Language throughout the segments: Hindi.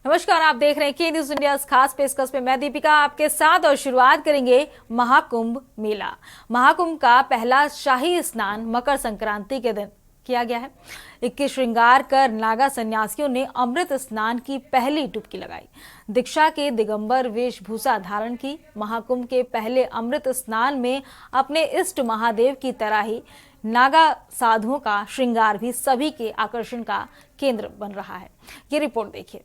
नमस्कार, आप देख रहे हैं के न्यूज इंडिया खास पेशकश पे मैं दीपिका आपके साथ। और शुरुआत करेंगे महाकुंभ मेला। महाकुंभ का पहला शाही स्नान मकर संक्रांति के दिन किया गया है। 21 श्रृंगार कर नागा सन्यासियों ने अमृत स्नान की पहली डुबकी लगाई। दीक्षा के दिगंबर वेशभूषा धारण की। महाकुंभ के पहले अमृत स्नान में अपने इष्ट महादेव की तरह ही नागा साधुओं का श्रृंगार भी सभी के आकर्षण का केंद्र बन रहा है। ये रिपोर्ट देखिए।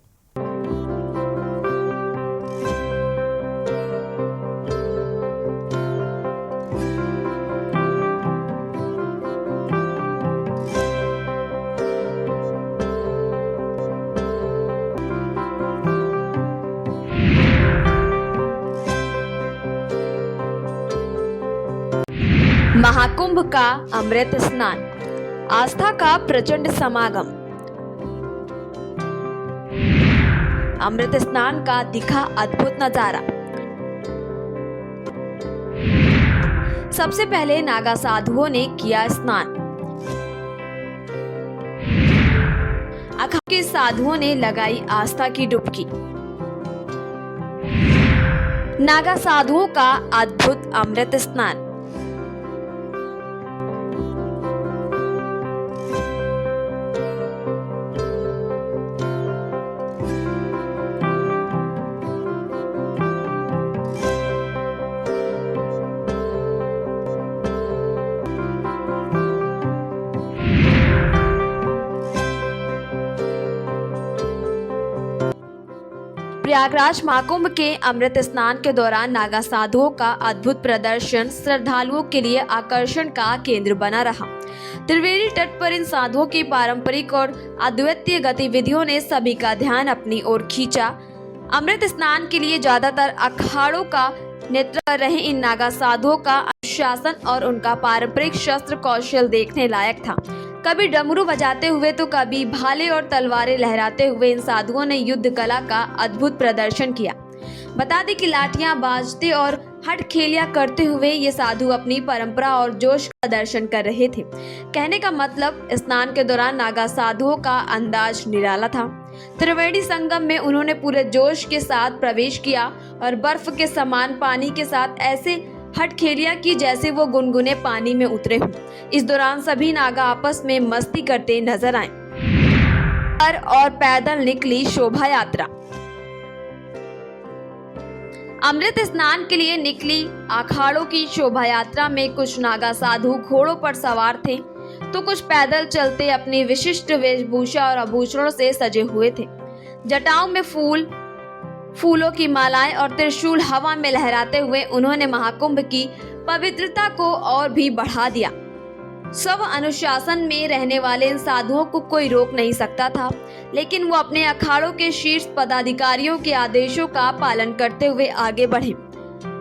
महाकुंभ का अमृत स्नान, आस्था का प्रचंड समागम। अमृत स्नान का दिखा अद्भुत नजारा। सबसे पहले नागा साधुओं ने किया स्नान। अखाड़े के साधुओं ने लगाई आस्था की डुबकी। नागा साधुओं का अद्भुत अमृत स्नान। प्रयागराज महाकुंभ के अमृत स्नान के दौरान नागा साधुओं का अद्भुत प्रदर्शन श्रद्धालुओं के लिए आकर्षण का केंद्र बना रहा। त्रिवेणी तट पर इन साधुओं की पारंपरिक और अद्वितीय गतिविधियों ने सभी का ध्यान अपनी ओर खींचा। अमृत स्नान के लिए ज्यादातर अखाड़ों का नेतृत्व कर रहे इन नागा साधुओं का अनुशासन और उनका पारंपरिक शस्त्र कौशल देखने लायक था। कभी डमरू बजाते हुए तो कभी भाले और तलवारें लहराते हुए इन साधुओं ने युद्ध कला का अद्भुत प्रदर्शन किया। बता दें कि लाठियां बाजते और हठखेलियां करते हुए ये साधु अपनी परंपरा और जोश का दर्शन कर रहे थे। कहने का मतलब, स्नान के दौरान नागा साधुओं का अंदाज निराला था। त्रिवेणी संगम में उन्होंने पूरे जोश के साथ प्रवेश किया और बर्फ के समान पानी के साथ ऐसे हठखेलियां की जैसे वो गुनगुने पानी में उतरे हों। इस दौरान सभी नागा आपस में मस्ती करते नजर आए और पैदल निकली शोभा यात्रा। अमृत स्नान के लिए निकली अखाड़ों की शोभा यात्रा में कुछ नागा साधु घोड़ों पर सवार थे तो कुछ पैदल चलते अपनी विशिष्ट वेशभूषा और आभूषणों से सजे हुए थे। जटाओं में फूलों की मालाएं और त्रिशूल हवा में लहराते हुए उन्होंने महाकुंभ की पवित्रता को और भी बढ़ा दिया। सब अनुशासन में रहने वाले इन साधुओं को कोई रोक नहीं सकता था, लेकिन वो अपने अखाड़ों के शीर्ष पदाधिकारियों के आदेशों का पालन करते हुए आगे बढ़े।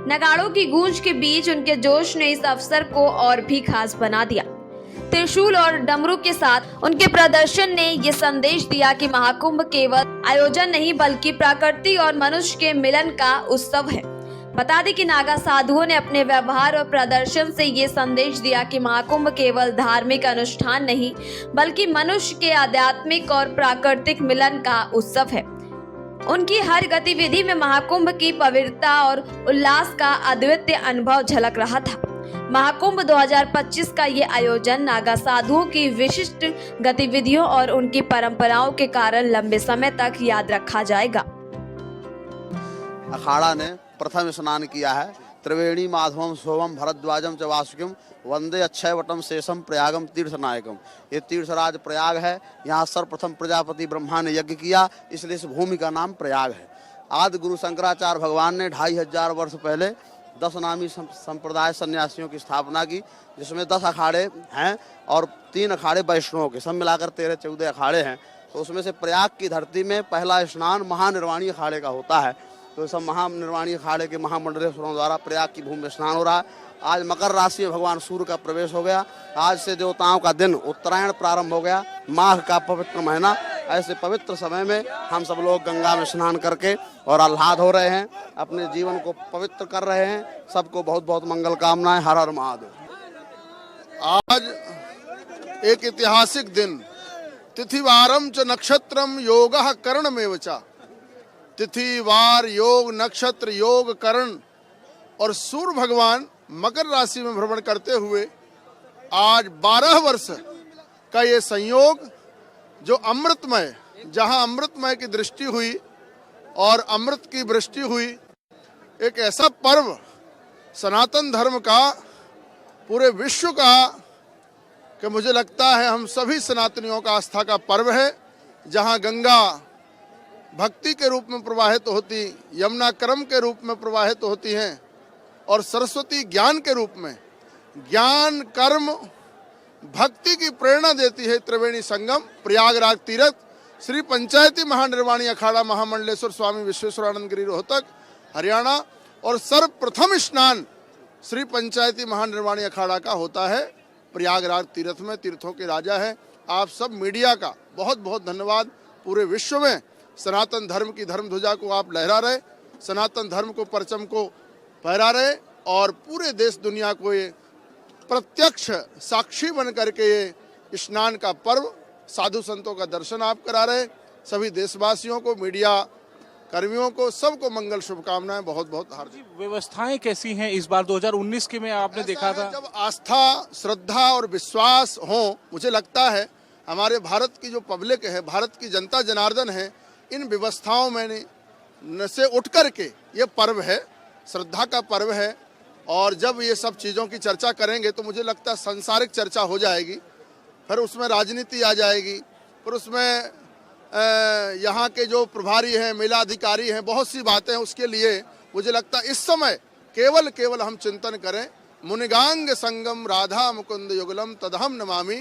नगाड़ों की गूंज के बीच उनके जोश ने इस अवसर को और भी खास बना दिया। त्रिशूल और डमरू के साथ उनके प्रदर्शन ने ये संदेश दिया कि महाकुंभ केवल आयोजन नहीं बल्कि प्रकृति और मनुष्य के मिलन का उत्सव है। बता दें कि नागा साधुओं ने अपने व्यवहार और प्रदर्शन से ये संदेश दिया कि महाकुंभ केवल धार्मिक अनुष्ठान नहीं बल्कि मनुष्य के आध्यात्मिक और प्राकृतिक मिलन का उत्सव है। उनकी हर गतिविधि में महाकुंभ की पवित्रता और उल्लास का अद्वितीय अनुभव झलक रहा था। महाकुंभ 2025 का ये आयोजन नागा साधुओं की विशिष्ट गतिविधियों और उनकी परंपराओं के कारण लंबे समय तक याद रखा जाएगा। अखाड़ा ने प्रथम स्नान किया है। त्रिवेणी माधवम सोमम भरद्वाजम च वासुकिम वंदे अक्षयवटम शेषम प्रयागम तीर्थनायकम। ये तीर्थराज प्रयाग है। यहाँ सर्वप्रथम प्रजापति ब्रह्मा ने यज्ञ किया, इसलिए इस भूमि का नाम प्रयाग है। आदि गुरु शंकराचार्य भगवान ने 2500 वर्ष पहले 10 नामी संप्रदाय सन्यासियों की स्थापना की, जिसमें 10 अखाड़े हैं और 3 अखाड़े वैष्णवों के, सब मिलाकर 13-14 अखाड़े हैं। तो उसमें से प्रयाग की धरती में पहला स्नान महानिर्वाणी अखाड़े का होता है। तो सब महानिर्वाणी अखाड़े के महामंडलेश्वरों द्वारा प्रयाग की भूमि में स्नान हो रहा है। आज मकर राशि में भगवान सूर्य का प्रवेश हो गया। आज से देवताओं का दिन उत्तरायण प्रारंभ हो गया। माघ का पवित्र महीना, ऐसे पवित्र समय में हम सब लोग गंगा में स्नान करके और आह्लाद हो रहे हैं, अपने जीवन को पवित्र कर रहे हैं। सबको बहुत बहुत मंगल कामनाएं। हर हर महादेव। आज एक ऐतिहासिक दिन, तिथिवारम च नक्षत्रम योगः करणमेव च। तिथि वार योग नक्षत्र योग करण और सूर्य भगवान मकर राशि में भ्रमण करते हुए आज 12 वर्ष का ये संयोग जो अमृतमय, जहां अमृतमय की दृष्टि हुई और अमृत की वृष्टि हुई, एक ऐसा पर्व सनातन धर्म का, पूरे विश्व का, कि मुझे लगता है हम सभी सनातनियों का आस्था का पर्व है। जहां गंगा भक्ति के रूप में प्रवाहित होती, यमुना कर्म के रूप में प्रवाहित होती हैं और सरस्वती ज्ञान के रूप में, ज्ञान कर्म भक्ति की प्रेरणा देती है। त्रिवेणी संगम प्रयागराज तीर्थ श्री पंचायती महानिर्वाणी अखाड़ा महामंडलेश्वर स्वामी विश्वेश्वरानंद गिरी रोहतक हरियाणा और सर्वप्रथम स्नान श्री पंचायती महानिर्वाणी अखाड़ा का होता है प्रयागराज तीर्थ में। तीर्थों के राजा है। आप सब मीडिया का बहुत बहुत धन्यवाद। पूरे विश्व में सनातन धर्म की धर्म ध्वजा को आप लहरा रहे, सनातन धर्म को परचम को फहरा रहे और पूरे देश दुनिया को ये प्रत्यक्ष साक्षी बन करके ये स्नान का पर्व, साधु संतों का दर्शन आप करा रहे। सभी देशवासियों को, मीडिया कर्मियों को, सबको मंगल शुभकामनाएं, बहुत बहुत हार्दिक। व्यवस्थाएं कैसी हैं इस बार 2019 के में आपने देखा था? जब आस्था, श्रद्धा और विश्वास हो, मुझे लगता है हमारे भारत की जो पब्लिक है, भारत की जनता जनार्दन है, इन व्यवस्थाओं में से उठ करके ये पर्व है, श्रद्धा का पर्व है। और जब ये सब चीज़ों की चर्चा करेंगे तो मुझे लगता है सांसारिक चर्चा हो जाएगी, फिर उसमें राजनीति आ जाएगी, फिर उसमें यहाँ के जो प्रभारी हैं, मेला अधिकारी हैं, बहुत सी बातें हैं। उसके लिए मुझे लगता है इस समय केवल हम चिंतन करें, मुनिगांग संगम राधा मुकुंद युगलम तदहम नमामि।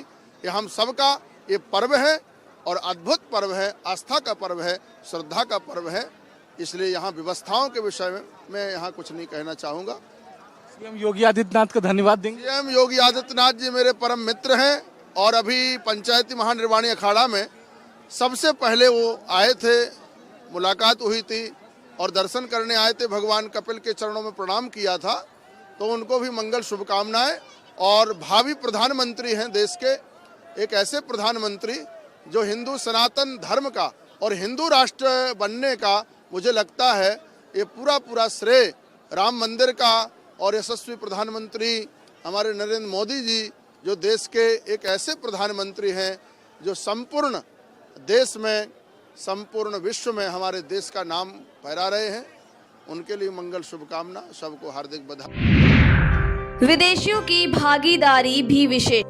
ये हम सबका ये पर्व है और अद्भुत पर्व है, आस्था का पर्व है, श्रद्धा का पर्व है। इसलिए यहाँ व्यवस्थाओं के विषय में मैं यहाँ कुछ नहीं कहना चाहूँगा। सीएम योगी आदित्यनाथ का धन्यवाद देंगे। सीएम योगी आदित्यनाथ जी मेरे परम मित्र हैं और अभी पंचायती महानिर्वाणी अखाड़ा में सबसे पहले वो आए थे, मुलाकात हुई थी और दर्शन करने आए थे, भगवान कपिल के चरणों में प्रणाम किया था। तो उनको भी मंगल शुभकामनाएं। और भावी प्रधानमंत्री हैं देश के, एक ऐसे प्रधानमंत्री जो हिंदू सनातन धर्म का और हिंदू राष्ट्र बनने का, मुझे लगता है ये पूरा श्रेय राम मंदिर का। और यशस्वी प्रधानमंत्री हमारे नरेंद्र मोदी जी जो देश के एक ऐसे प्रधानमंत्री हैं जो संपूर्ण देश में, संपूर्ण विश्व में हमारे देश का नाम फहरा रहे हैं, उनके लिए मंगल शुभकामना, सबको हार्दिक बधाई। विदेशियों की भागीदारी भी विशेष।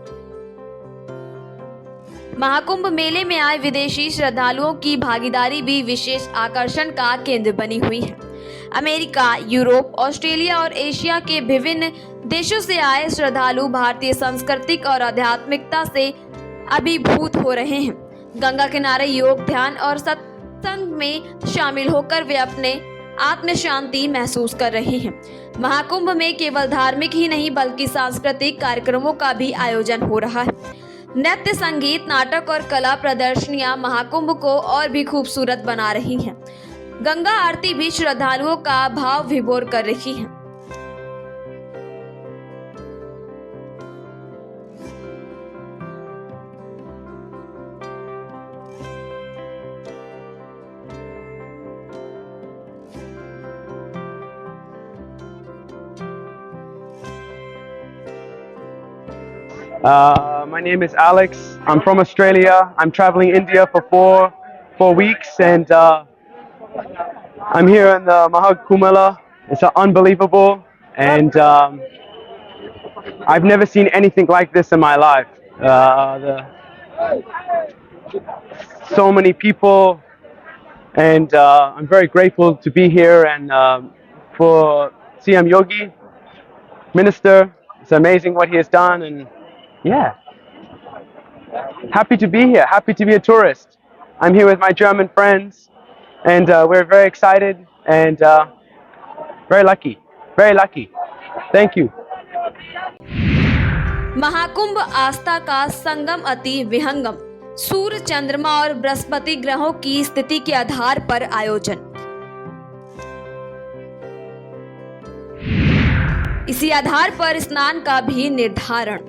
महाकुंभ मेले में आए विदेशी श्रद्धालुओं की भागीदारी भी विशेष आकर्षण का केंद्र बनी हुई है। अमेरिका, यूरोप, ऑस्ट्रेलिया और एशिया के विभिन्न देशों से आए श्रद्धालु भारतीय सांस्कृतिक और आध्यात्मिकता से अभिभूत हो रहे हैं। गंगा किनारे योग, ध्यान और सत्संग में शामिल होकर वे अपने आत्म शांति महसूस कर रहे हैं। महाकुंभ में केवल धार्मिक ही नहीं बल्कि सांस्कृतिक कार्यक्रमों का भी आयोजन हो रहा है। नृत्य, संगीत, नाटक और कला प्रदर्शनियां महाकुंभ को और भी खूबसूरत बना रही हैं। गंगा आरती भी श्रद्धालुओं का भाव विभोर कर रही है। My name is Alex. I'm from Australia. I'm traveling India for four weeks, and I'm here in the Mahakumbh Mela. It's unbelievable, and I've never seen anything like this in my life. So many people, and I'm very grateful to be here and for CM Yogi, Minister. It's amazing what he has done, and yeah, happy to be here, happy to be a tourist. I'm here with my German friends, and we're very excited and very lucky. Thank you. Mahakumbh आस्था का संगम अति विहंगम, सूर्य, चंद्रमा और बृहस्पति ग्रहों की स्थिति के आधार पर आयोजन। इसी आधार पर स्नान का भी निर्धारण।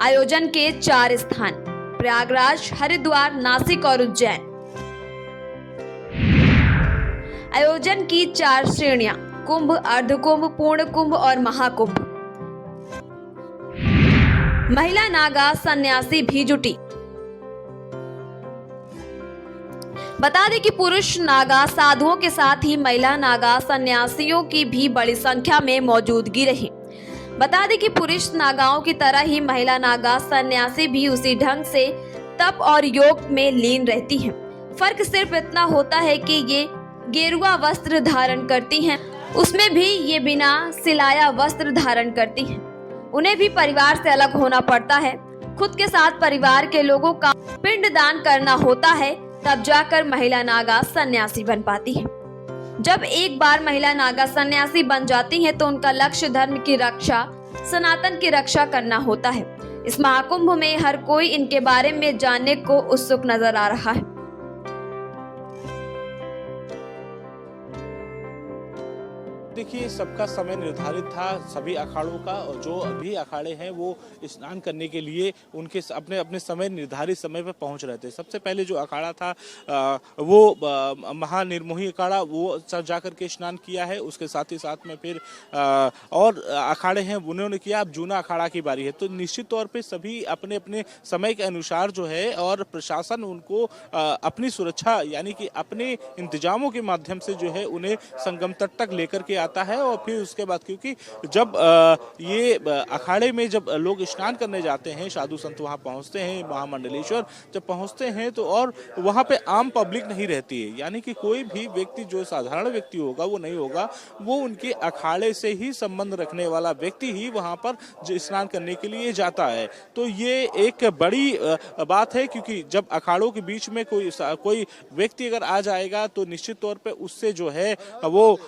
आयोजन के 4 स्थान प्रयागराज, हरिद्वार, नासिक और उज्जैन। आयोजन की 4 श्रेणियां: कुंभ, अर्धकुंभ, पूर्ण कुंभ और महाकुंभ। महिला नागा सन्यासी भी जुटी। बता दें कि पुरुष नागा साधुओं के साथ ही महिला नागा सन्यासियों की भी बड़ी संख्या में मौजूदगी रही। बता दें कि पुरुष नागाओं की तरह ही महिला नागा सन्यासी भी उसी ढंग से तप और योग में लीन रहती हैं। फर्क सिर्फ इतना होता है कि ये गेरुआ वस्त्र धारण करती हैं, उसमें भी ये बिना सिलाया वस्त्र धारण करती हैं। उन्हें भी परिवार से अलग होना पड़ता है। खुद के साथ परिवार के लोगों का पिंडदान करना होता है, तब जाकर महिला नागा सन्यासी बन पाती है। जब एक बार महिला नागा सन्यासी बन जाती हैं तो उनका लक्ष्य धर्म की रक्षा, सनातन की रक्षा करना होता है। इस महाकुंभ में हर कोई इनके बारे में जानने को उत्सुक नजर आ रहा है। देखिए, सबका समय निर्धारित था सभी अखाड़ों का, और जो अभी अखाड़े हैं वो स्नान करने के लिए उनके अपने अपने समय निर्धारित समय पर पहुंच रहे थे। सबसे पहले जो अखाड़ा था वो महानिर्मोही अखाड़ा, वो जाकर के स्नान किया है। उसके साथ ही साथ में फिर और अखाड़े हैं उन्होंने किया। अब जूना अखाड़ा की बारी है, तो निश्चित तौर पे सभी अपने अपने समय के अनुसार जो है, और प्रशासन उनको अपनी सुरक्षा यानी कि अपने इंतजामों के माध्यम से जो है उन्हें संगम तट तक लेकर के आता है। और फिर उसके बाद, क्योंकि जब ये अखाड़े में जब लोग स्नान करने जाते हैं, साधु संत वहां पहुंचते हैं, महामंडलेश्वर जब पहुंचते हैं तो और वहां पे आम पब्लिक नहीं रहती है, यानी कि कोई भी व्यक्ति जो साधारण व्यक्ति होगा वो नहीं होगा, वो उनके अखाड़े से ही संबंध रखने वाला व्यक्ति ही वहां पर स्नान करने के लिए जाता है। तो ये एक बड़ी बात है, क्योंकि जब अखाड़ों के बीच में कोई व्यक्ति अगर आ जाएगा तो निश्चित तौर पे उससे जो है वो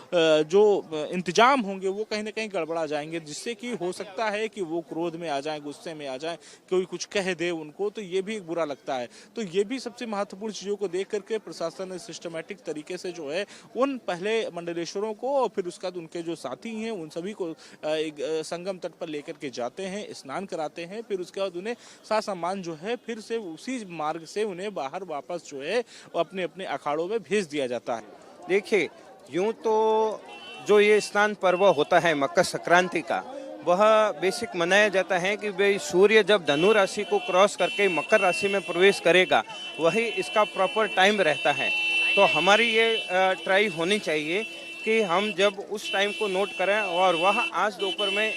जो इंतजाम होंगे वो कहीं ना कहीं गड़बड़ा जाएंगे, जिससे कि हो सकता है कि वो क्रोध में आ जाएं, गुस्से में आ जाएं, कोई कुछ कह दे उनको, तो ये भी बुरा लगता है। तो ये भी सबसे महत्वपूर्ण चीज़ों को देख करके प्रशासन ने सिस्टमैटिक तरीके से जो है उन पहले मंडलेश्वरों को और फिर उसके बाद उनके जो साथी हैं उन सभी को एक संगम तट पर लेकर के जाते हैं, स्नान कराते हैं। फिर उसके बाद उन्हें सा सामान जो है फिर से उसी मार्ग से उन्हें बाहर वापस जो है अपने अपने अखाड़ों में भेज दिया जाता है। देखिए, यूं तो जो ये स्नान पर्व होता है मकर संक्रांति का, वह बेसिक मनाया जाता है कि भाई सूर्य जब धनु राशि को क्रॉस करके मकर राशि में प्रवेश करेगा, वही इसका प्रॉपर टाइम रहता है। तो हमारी ये ट्राई होनी चाहिए कि हम जब उस टाइम को नोट करें, और वह आज दोपहर में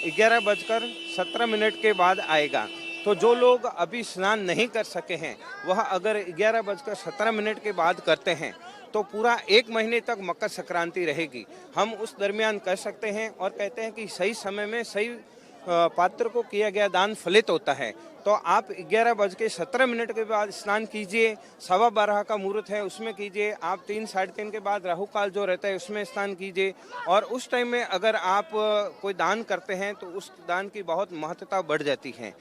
11:17 के बाद आएगा। तो जो लोग अभी स्नान नहीं कर सके हैं, वह अगर 11:17 के बाद करते हैं तो पूरा 1 महीने तक मकर संक्रांति रहेगी। हम उस दरमियान कर सकते हैं, और कहते हैं कि सही समय में सही पात्र को किया गया दान फलित होता है। तो आप 11:17 के बाद स्नान कीजिए। 12:15 का मुहूर्त है, उसमें कीजिए। आप 3, 3:30 के बाद राहु काल जो रहता है उसमें स्नान कीजिए। और उस टाइम में अगर आप कोई दान करते हैं तो उस दान की बहुत महत्वता बढ़ जाती है।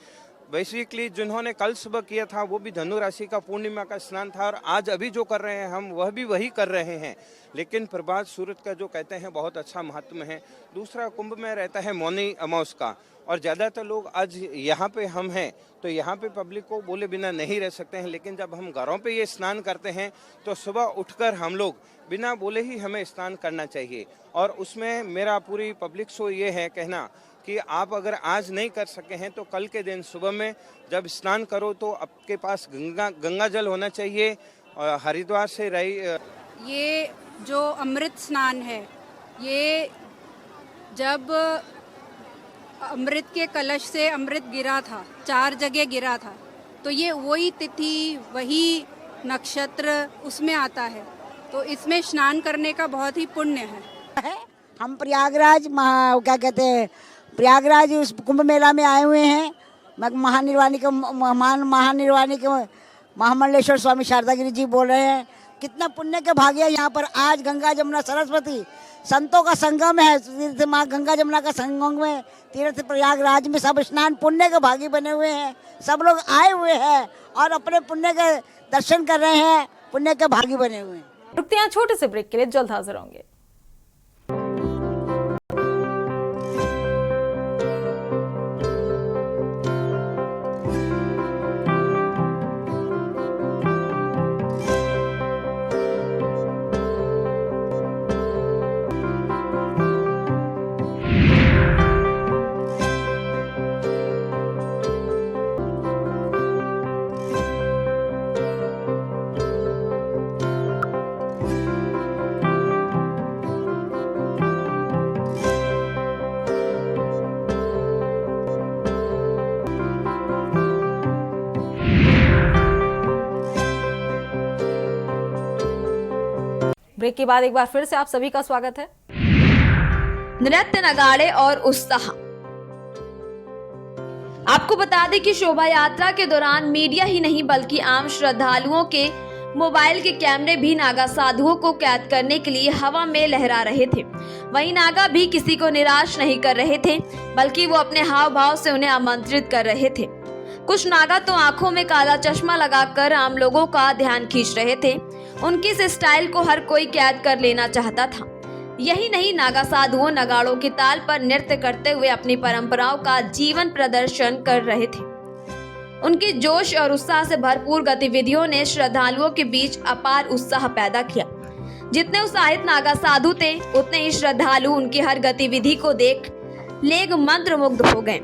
बेसिकली जिन्होंने कल सुबह किया था वो भी धनु राशि का पूर्णिमा का स्नान था, और आज अभी जो कर रहे हैं हम वह भी वही कर रहे हैं। लेकिन प्रभात सूरज का जो कहते हैं बहुत अच्छा महत्व है। दूसरा, कुंभ में रहता है मौनी अमावस का, और ज़्यादातर लोग आज यहाँ पे हम हैं तो यहाँ पे पब्लिक को बोले बिना नहीं रह सकते हैं। लेकिन जब हम घरों पे ये स्नान करते हैं तो सुबह उठकर हम लोग बिना बोले ही हमें स्नान करना चाहिए। और उसमें मेरा पूरी पब्लिक से ये है कहना कि आप अगर आज नहीं कर सके हैं तो कल के दिन सुबह में जब स्नान करो तो आपके पास गंगा जल होना चाहिए। और हरिद्वार से ये जो अमृत स्नान है, ये जब अमृत के कलश से अमृत गिरा था, 4 जगह गिरा था, तो ये वही तिथि, वही नक्षत्र उसमें आता है। तो इसमें स्नान करने का बहुत ही पुण्य है। हम प्रयागराज प्रयागराज उस कुंभ मेला में आए हुए हैं। महानिर्वाणी के महामंडलेश्वर स्वामी शारदागिरी जी बोल रहे हैं। कितना पुण्य के भाग्य है यहाँ पर। आज गंगा जमुना सरस्वती संतों का संगम है। तीर्थ माँ गंगा जमुना का संगम में तीर्थ प्रयागराज में सब स्नान पुण्य के भागी बने हुए हैं। सब लोग आए हुए हैं और अपने पुण्य के दर्शन कर रहे हैं, पुण्य के भागी बने हुए हैं। रुकते हैं छोटे से ब्रेक के लिए, जल्द हाजिर होंगे। ब्रेक के बाद एक बार फिर से आप सभी का स्वागत है। नृत्य, नगाड़े और उत्साह। आपको बता दें कि शोभा यात्रा के दौरान मीडिया ही नहीं बल्कि आम श्रद्धालुओं के मोबाइल के कैमरे भी नागा साधुओं को कैद करने के लिए हवा में लहरा रहे थे। वहीं नागा भी किसी को निराश नहीं कर रहे थे, बल्कि वो अपने हाव भाव से उन्हें आमंत्रित कर रहे थे। कुछ नागा तो आंखों में काला चश्मा लगाकर आम लोगों का ध्यान खींच रहे थे। उनकी इस स्टाइल को हर कोई कैद कर लेना चाहता था। यही नहीं, नागा साधुओं नगाड़ों की ताल पर नृत्य करते हुए अपनी परंपराओं का जीवन प्रदर्शन कर रहे थे। उनकी जोश और उत्साह से भरपूर गतिविधियों ने श्रद्धालुओं के बीच अपार उत्साह पैदा किया। जितने उत्साहित नागा साधु थे, उतने ही श्रद्धालु उनकी हर गतिविधि को देख लेग मंत्रमुग्ध हो गए।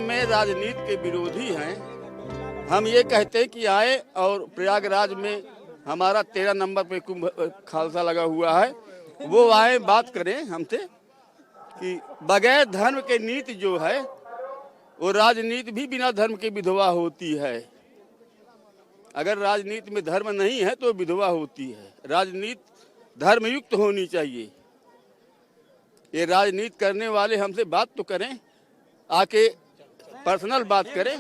में राजनीति के विरोधी हैं। हम ये कहते हैं कि आए और प्रयागराज में हमारा 13 नंबर पे कुंभ खालसा लगा हुआ है, वो आए बात करें हमसे कि बगैर धर्म के नीति जो है वो राजनीति भी बिना धर्म के विधवा होती है। अगर राजनीति में धर्म नहीं है तो विधवा होती है। राजनीति धर्मयुक्त होनी चाहिए। ये राजनीति करने वाले हमसे बात तो करें, आके पर्सनल बात करें।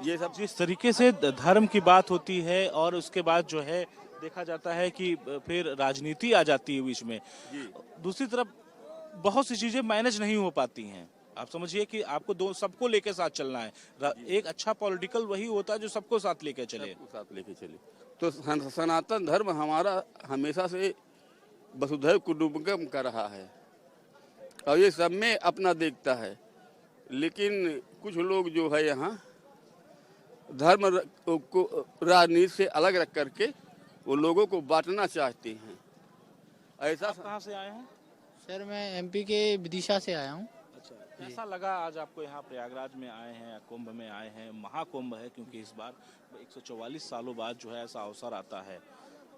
ये सब जिस तरीके से धर्म की बात होती है और उसके बाद जो है देखा जाता है कि फिर राजनीति आ जाती है बीच में। दूसरी तरफ बहुत सी चीजें मैनेज नहीं हो पाती हैं। आप समझिए कि आपको सबको लेके साथ चलना है। एक अच्छा पॉलिटिकल वही होता है जो सबको साथ लेके चले। तो सनातन धर्म हमारा हमेशा से वसुधैव कुटुंबकम का रहा है और ये सब में अपना देखता है। लेकिन कुछ लोग जो है यहाँ धर्म को राजनीति से अलग रख करके वो लोगों को बांटना चाहते हैं। ऐसा कहाँ से आए हैं? सर मैं एमपी के विदिशा से आया हूँ। अच्छा, कैसा लगा आज आपको यहाँ प्रयागराज में आए हैं, कुंभ में आए हैं? महाकुंभ है क्योंकि इस बार 144 सालों बाद जो है ऐसा अवसर आता है,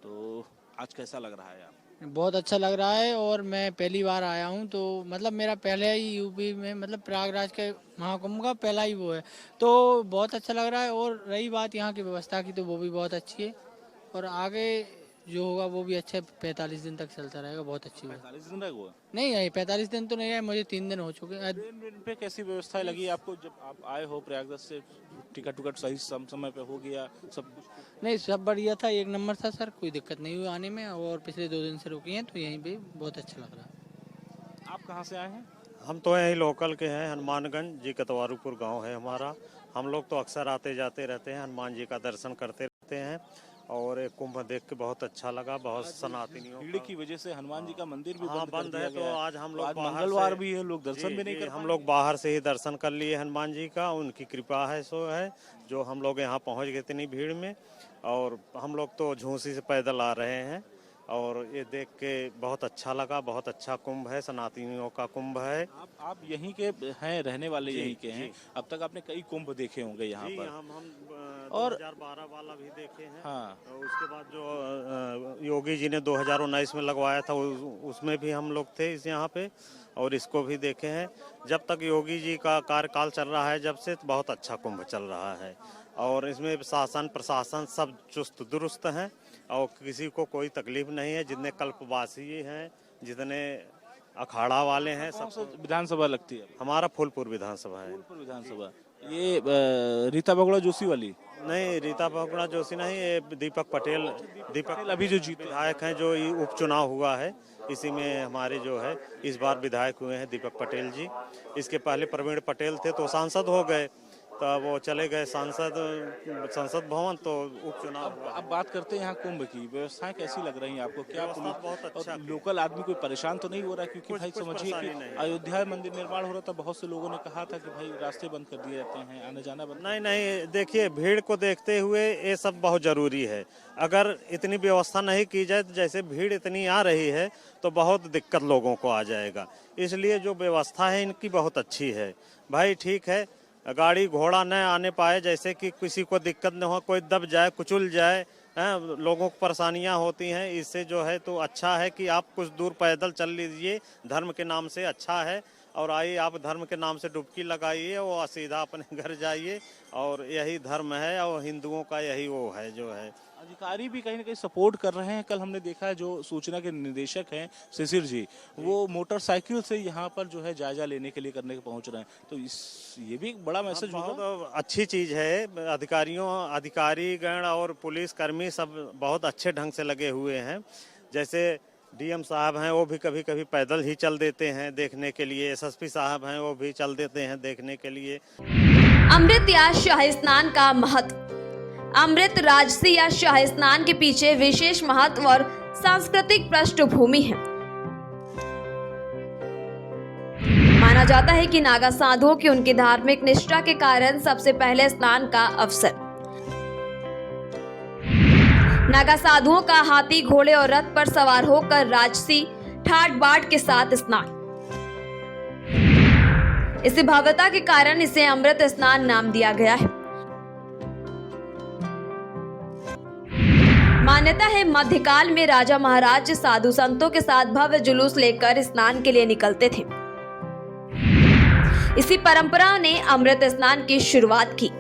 तो आज कैसा लग रहा है आपको? बहुत अच्छा लग रहा है और मैं पहली बार आया हूँ, तो मतलब मेरा पहले ही यूपी में मतलब प्रयागराज के महाकुंभ का पहला ही वो है, तो बहुत अच्छा लग रहा है। और रही बात यहाँ की व्यवस्था की, तो वो भी बहुत अच्छी है और आगे जो होगा वो भी अच्छा 45 दिन तक चलता रहेगा। बहुत अच्छी बात। 45 दिन रहेगा? नहीं है 45 दिन तो नहीं है, मुझे 3 दिन हो चुके हैं। ट्रेन पे कैसी व्यवस्था लगी आपको जब आप आए हो प्रयागराज से? टिकट सही समय पे हो गया सब कुछ? नहीं, सब बढ़िया था, 1 नंबर था सर, कोई दिक्कत नहीं हुई आने में। और पिछले 2 दिन से रुकी हैं तो यहीं पे बहुत अच्छा लग रहा है। आप कहाँ से आए हैं? हम तो यहीं लोकल के हैं, हनुमानगंज जी कतवारूपुर गांव है हमारा। हम लोग तो अक्सर आते जाते रहते हैं, हनुमान जी का दर्शन करते रहते हैं और एक कुंभ देख के बहुत अच्छा लगा। बहुत सनातनियों भीड़ की वजह से हनुमान जी का मंदिर भी बंद है, तो आज हम लोग मंगलवार भी है, लोग दर्शन भी नहीं कर पाए। हम लोग बाहर से ही दर्शन कर लिए हनुमान जी का। उनकी कृपा है सो है जो हम लोग यहाँ पहुँच गए इतनी भीड़ में। और हम लोग तो झूसी से पैदल आ रहे हैं और ये देख के बहुत अच्छा लगा। बहुत अच्छा कुंभ है, सनातनियों का कुंभ है। आप यहीं के हैं, रहने वाले यहीं के हैं। अब तक आपने कई कुंभ देखे होंगे यहाँ पर। हम और 2012 वाला भी देखे हैं। हाँ, तो उसके बाद जो योगी जी ने 2019 में लगवाया था उसमें भी हम लोग थे यहाँ पे और इसको भी देखे हैं। जब तक योगी जी का कार्यकाल चल रहा है, जब से बहुत अच्छा कुंभ चल रहा है और इसमें शासन प्रशासन सब चुस्त दुरुस्त हैं और किसी को कोई तकलीफ नहीं है। जितने कल्पवासी हैं, जितने अखाड़ा वाले हैं, सब। विधानसभा लगती है हमारा फूलपुर विधानसभा है। फूलपुर विधानसभा। ये रीता बगुड़ा जोशी वाली? नहीं, रीता बगुड़ा जोशी नहीं, ये दीपक पटेल अभी जो जीते विधायक हैं, जो उपचुनाव हुआ है इसी में हमारे जो है इस बार विधायक हुए हैं दीपक पटेल जी। इसके पहले प्रवीण पटेल थे तो सांसद हो गए, तो वो चले गए संसद भवन, तो उपचुनाव। अब बात करते हैं यहाँ कुंभ की। व्यवस्थाएं कैसी लग रही हैं आपको? क्या बहुत अच्छा। लोकल आदमी कोई परेशान तो नहीं हो रहा? क्योंकि भाई समझिए कि अयोध्या मंदिर निर्माण हो रहा था, बहुत से लोगों ने कहा था कि भाई रास्ते बंद कर दिए जाते हैं, आने जाना बंद। नहीं, देखिए भीड़ को देखते हुए ये सब बहुत जरूरी है। अगर इतनी व्यवस्था नहीं की जाए तो जैसे भीड़ इतनी आ रही है तो बहुत दिक्कत लोगों को आ जाएगा। इसलिए जो व्यवस्था है इनकी बहुत अच्छी है। भाई ठीक है, गाड़ी घोड़ा न आने पाए, जैसे कि किसी को दिक्कत न हो, कोई दब जाए कुचल जाए, लोगों को परेशानियां होती हैं। इससे जो है तो अच्छा है कि आप कुछ दूर पैदल चल लीजिए, धर्म के नाम से अच्छा है। और आइए आप धर्म के नाम से डुबकी लगाइए और सीधा अपने घर जाइए, और यही धर्म है और हिंदुओं का यही वो है जो है। अधिकारी भी कहीं ना कहीं सपोर्ट कर रहे हैं। कल हमने देखा है जो सूचना के निदेशक हैं शिशिर जी, वो मोटरसाइकिल से यहाँ पर जो है जायजा लेने के लिए करने के पहुंच रहे हैं, तो ये भी एक बड़ा मैसेज होगा। बहुत अच्छी चीज़ है। अधिकारीगण और पुलिस कर्मी सब बहुत अच्छे ढंग से लगे हुए हैं। जैसे डीएम साहब हैं, वो भी कभी कभी पैदल ही चल देते हैं देखने के लिए। एसएसपी साहब हैं, वो भी चल देते हैं देखने के लिए। अमृत या शाही स्नान का महत्व। अमृत राजसी या शाही स्नान के पीछे विशेष महत्व और सांस्कृतिक पृष्ठभूमि है। माना जाता है कि नागा साधुओं की उनकी धार्मिक निष्ठा के कारण सबसे पहले स्नान का अवसर। नागा साधुओं का हाथी, घोड़े और रथ पर सवार होकर राजसी ठाट बाट के साथ स्नान। इसी भव्यता के कारण इसे अमृत स्नान नाम दिया गया है। मान्यता है मध्यकाल में राजा महाराज साधु संतों के साथ भव्य जुलूस लेकर स्नान के लिए निकलते थे। इसी परंपरा ने अमृत स्नान की शुरुआत की।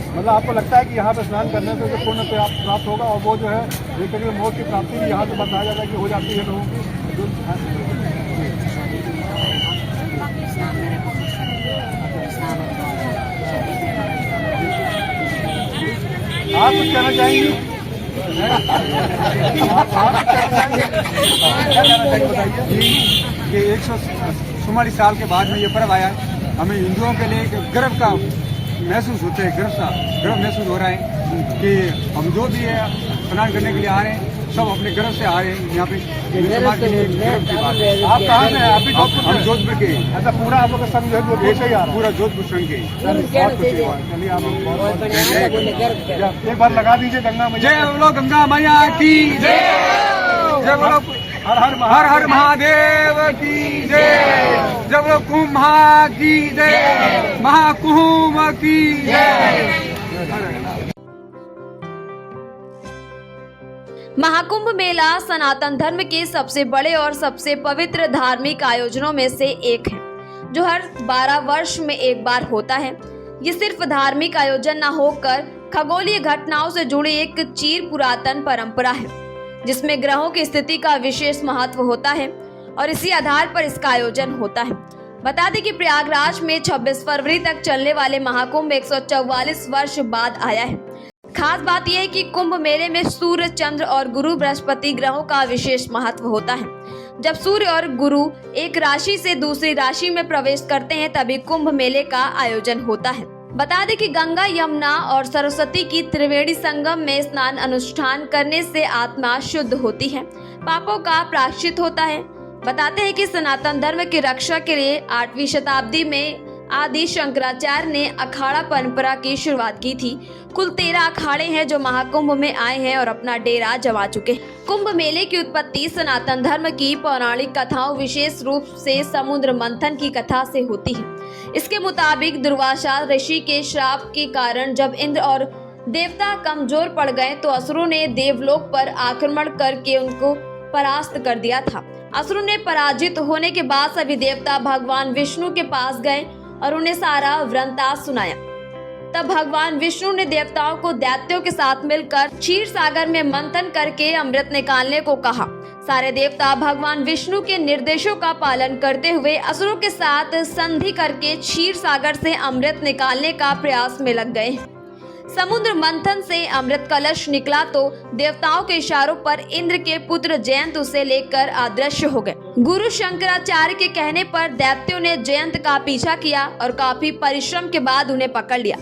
मतलब आपको लगता है कि यहाँ पे स्नान करने से जो पुण्य प्राप्त होगा, और वो जो है एक तरीके मोक्ष की प्राप्ति भी यहाँ से बताया जाता है कि हो जाती है लोगों की। आप कुछ कहना चाहेंगे? कि 144 साल के बाद में ये पर्व आया है, हमें हिंदुओं के लिए एक गर्व का महसूस होता है, गर्व महसूस हो रहा है कि हम जो भी है स्नान करने के लिए आ रहे हैं, सब अपने गर्व से आ रहे हैं यहाँ पे। समाज के लिए गर्व की बात है। आप कहाँ से हैं? आप भी जोधपुर? हम जोधपुर के। अच्छा, पूरा आप लोग का संघ जोधपुर से ही आ रहा है? पूरा जोधपुर संघ के। चलिए, आप बहुत एक बार लगा दीजिए गंगा मैया। जय बोलो गंगा मैया की जय। जय बोलो हर हर महादेव की जय। जय बोलो कुंभ की जय। महाकुंभ की जय। महाकुंभ मेला सनातन धर्म के सबसे बड़े और सबसे पवित्र धार्मिक आयोजनों में से एक है, जो हर 12 वर्ष में एक बार होता है। ये सिर्फ धार्मिक आयोजन न होकर खगोलीय घटनाओं से जुड़ी एक चिर पुरातन परंपरा है, जिसमें ग्रहों की स्थिति का विशेष महत्व होता है और इसी आधार पर इसका आयोजन होता है। बता दें कि प्रयागराज में 26 फरवरी तक चलने वाले महाकुंभ 144 वर्ष बाद आया है। खास बात यह है कि कुंभ मेले में सूर्य, चंद्र और गुरु बृहस्पति ग्रहों का विशेष महत्व होता है। जब सूर्य और गुरु एक राशि से दूसरी राशि में प्रवेश करते हैं, तभी कुंभ मेले का आयोजन होता है। बता दें कि गंगा, यमुना और सरस्वती की त्रिवेणी संगम में स्नान अनुष्ठान करने से आत्मा शुद्ध होती है, पापों का प्रायश्चित होता है। बताते हैं कि सनातन धर्म की रक्षा के लिए 8वीं शताब्दी में आदि शंकराचार्य ने अखाड़ा परंपरा की शुरुआत की थी। कुल 13 अखाड़े हैं जो महाकुंभ में आए हैं और अपना डेरा जमा चुके हैं। कुंभ मेले की उत्पत्ति सनातन धर्म की पौराणिक कथाओं, विशेष रूप से समुद्र मंथन की कथा से होती है। इसके मुताबिक दुर्वासा ऋषि के श्राप के कारण जब इंद्र और देवता कमजोर पड़ गए, तो असुरों ने देवलोक पर आक्रमण करके उनको परास्त कर दिया था। असुरों ने पराजित होने के बाद सभी देवता भगवान विष्णु के पास गए और उन्हें सारा वृंतांत सुनाया। तब भगवान विष्णु ने देवताओं को दैत्यों के साथ मिलकर क्षीर सागर में मंथन करके अमृत निकालने को कहा। सारे देवता भगवान विष्णु के निर्देशों का पालन करते हुए असुरों के साथ संधि करके क्षीर सागर से अमृत निकालने का प्रयास में लग गए। समुद्र मंथन से अमृत कलश निकला तो देवताओं के इशारों पर इंद्र के पुत्र जयंत उसे लेकर अदृश्य हो गए। गुरु शंकराचार्य के कहने पर दैत्यों ने जयंत का पीछा किया और काफी परिश्रम के बाद उन्हें पकड़ लिया।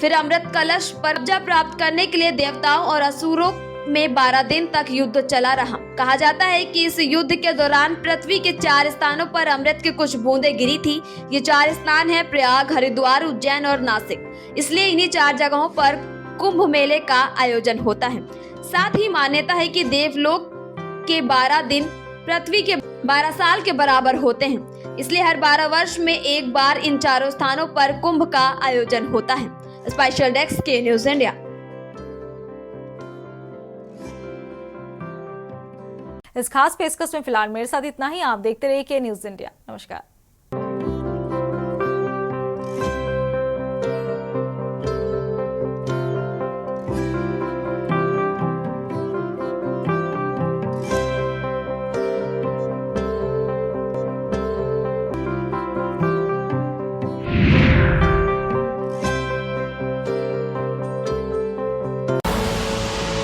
फिर अमृत कलश पर कब्जा प्राप्त करने के लिए देवताओं और असुरों में 12 दिन तक युद्ध चला रहा। कहा जाता है कि इस युद्ध के दौरान पृथ्वी के 4 स्थानों पर अमृत की कुछ बूंदें गिरी थी। ये 4 स्थान हैं प्रयाग, हरिद्वार, उज्जैन और नासिक। इसलिए इन्हीं 4 जगहों पर कुंभ मेले का आयोजन होता है। साथ ही मान्यता है कि देवलोक के 12 दिन पृथ्वी के 12 साल के बराबर होते हैं। इसलिए हर 12 वर्ष में एक बार इन चारों स्थानों पर कुंभ का आयोजन होता है। स्पेशल डेस्क के न्यूज इंडिया। इस खास पेशकश में फिलहाल मेरे साथ इतना ही। आप देखते रहिए के न्यूज इंडिया। नमस्कार।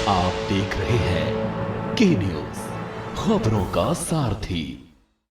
आप देख रहे हैं के न्यूज, खबरों का सारथी।